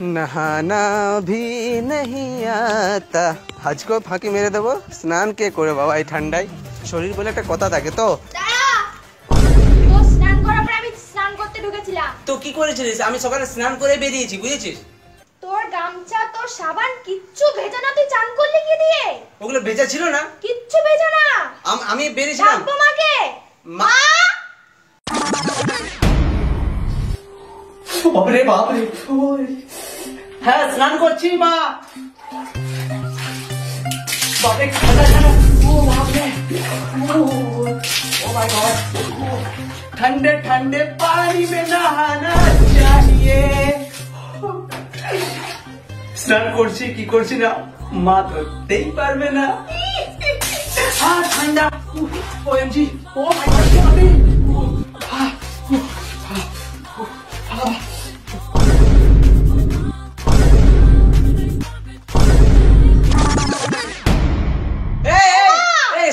नहाना भी नहीं आता হাজকো ফাঁকি মেরে দেবো স্নান কে করে বাবা এই ঠান্ডায় শরীর বলে একটা কথা থাকে তো স্নান করার পর আমি স্নান করতে ঢুকেছিলাম তো কি করেছিস আমি সকালে স্নান করে বেরিয়েছি বুঝেছিস তোর গামছা তোর সাবান কিচ্ছু ভেজা না তুই চান করলি কি দিয়ে ওগুলো ভেজা ছিল না কিচ্ছু ভেজা না আমি বেরিয়েছিলাম ডাকবো মাকে মা বাপরে বাপরে হ্যাঁ স্নান করছি মা बापरे ठंडा ठंडा ओ बाप रे ओ माय गॉड ठंडे ठंडे पानी में नहाना चाहिए स्नान করছি কি করছি না মা ধরতেই পারবে না হ্যাঁ ঠান্ডা ওএমজি ও মাই গॉड বাপরে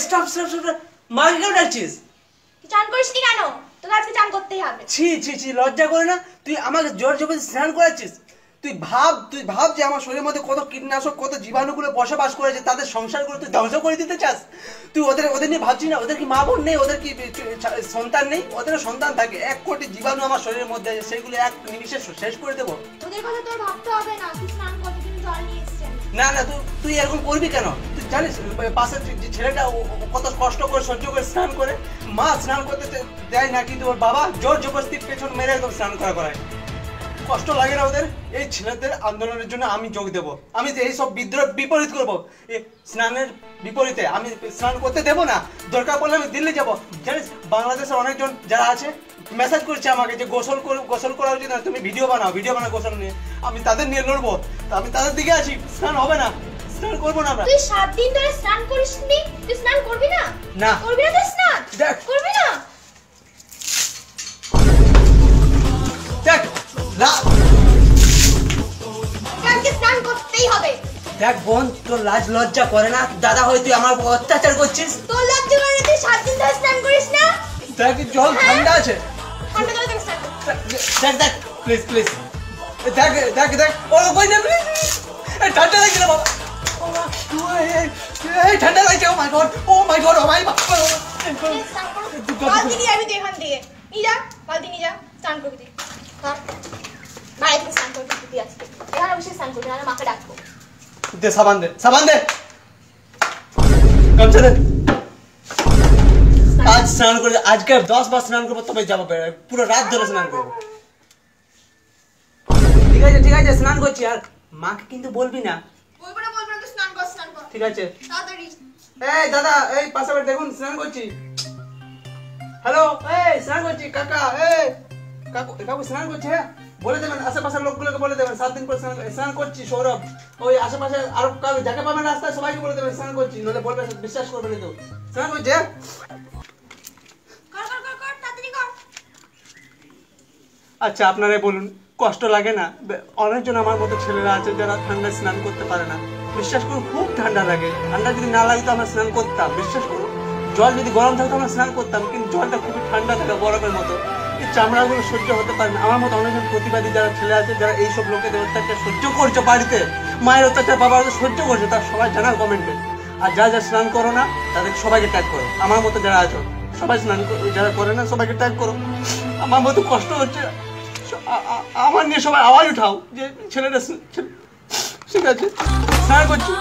স্টপ স্টপ স্টপ মাকে কেন ডাকছিস চান করিসনি কেন তোকে আজকে চান করতেই হবে ছি ছি ছি লজ্জা করে না তুই আমাকে জোর জবরদস্তি স্নান করাচ্ছিস তুই ভাব যে আমার শরীরের মধ্যে কত কীটনাশক কত জীবাণুগুলো বসবাস করেছে তাদের সংসারগুলো তুই ধ্বংস করে দিতে চাস তুই ওদের নিয়ে ভাবছিস না ওদের কি মা বোন নেই ওদের কি সন্তান নেই ওদেরও সন্তান থাকে 1 কোটি জীবাণু আমার শরীরের মধ্যে আছে সেগুলো এক নিমিষে শেষ করে দেবো তোদের কথা তোর ভাবতে হবে না তুই স্নান করতে কিন্তু জল নিয়ে এসেছিস না না তুই এরকম করবি কেন তুই জানিস পাশের যে ছেলেটা কত কষ্ট করে সহ্য করে স্নান করে মা স্নান করতে দেয় না কিন্তু ওর বাবা জোর জবরদস্তি পেছন মেরে একদম স্নান করায় কষ্ট লাগে না ওদের এই ছেলেদের আন্দোলনের জন্য আমি যোগ দেব আমি এই সব বিদ্রোহ বিপরীত করব এই স্নানের বিপরীতে আমি স্নান করতে দেব না দরকার পড়লে আমি দিল্লি যাব জানিস বাংলাদেশের অনেকজন যারা আছে মেসেজ করছে আমাকে যে গোসল করা উচিত না তুমি ভিডিও বানাও গোসল নিয়ে আমি তাদের নিয়ে লড়বো আমি তাদের দিকে আছি স্নান হবে না স্নান করবো না আমরা তুই 7 দিন ধরে স্নান করিসনি তুই স্নান করবি না না করবি না তুই স্নান দেখ করবি না দেখ না কালকে স্নান করতেই হবে দেখ বোন তোর লাজ লজ্জা করে না দাদা হয়ে তুই আমার উপর অত্যাচার করছিস তোর লজ্জা করে তুই 7 দিন ধরে স্নান করিস না দেখ জল ঠান্ডা আছে ঠান্ডা জলে তুমি স্নান দেখ প্লিজ দেখ ও কই না প্লিজ ঠান্ডা লাগছে না বাবা এই ঠান্ডা লাগছে ও মাই গড ও মাই গড বালতি নিয়ে যাবি তুই এখান থেকে নিয়ে যা বালতি নিয়ে যা স্নান করবি তুই হ্যাঁ ভাই তুই স্নান করবি তুই আজকে এখানে বসে স্নান করবি না মাকে ডাকবো দে সাবান দে গামছা দে আজ স্নান করে আজকে 10 বার স্নান করবো তবে যাবো পুরো রাত ধরে স্নান করবো ঠিক আছে স্নান করছি আর মাকে কিন্তু বলবি না বলবো না তুই স্নান কর ঠিক আছে তাড়াতাড়ি এই দাদা এই পাশে দেখুন স্নান করছি হ্যালো এই স্নান করছি কাকা এই কাকু স্নান করছে হ্যাঁ বলে দেবেন আশেপাশের লোকগুলোকে বলে দেবেন 7 দিন পর স্নান করছি সৌরভ ওই আশেপাশে আরো যাকে পাবেন রাস্তায় সবাইকে বলে দেবেন স্নান করছি নইলে বলবে বিশ্বাস করবে না কেউ স্নান করছে কর তাড়াতাড়ি কর আচ্ছা আপনারাই বলুন কষ্ট লাগে না অনেকজন আমার মতো ছেলেরা আছে যারা ঠান্ডায় স্নান করতে পারে না বিশ্বাস করুন খুব ঠান্ডা লাগে ঠান্ডা যদি না লাগতো আমরা স্নান করতাম বিশ্বাস করুন জল যদি গরম থাকতো আমরা স্নান করতাম কিন্তু জলটা খুবই ঠান্ডা থাকে বরফের মতো এই চামড়াগুলো সহ্য হতে পারে না আমার মতো অনেকজন প্রতিবাদী যারা ছেলে আছে যারা এইসব লোকেদের অত্যাচার সহ্য করছে বাড়িতে মায়ের অত্যাচার বাবার সহ্য করছে তার সবাই জানার কমেন্টে আর যা স্নান করো না তাদের সবাইকে ট্যাগ করো আমার মতো যারা আছো সবাই স্নান যারা করে না সবাইকে ট্যাগ করো আমার মতো কষ্ট হচ্ছে আমার নিয়ে সবাই আওয়াজ উঠাও যে ছেলেটা ঠিক আছে স্নান করছি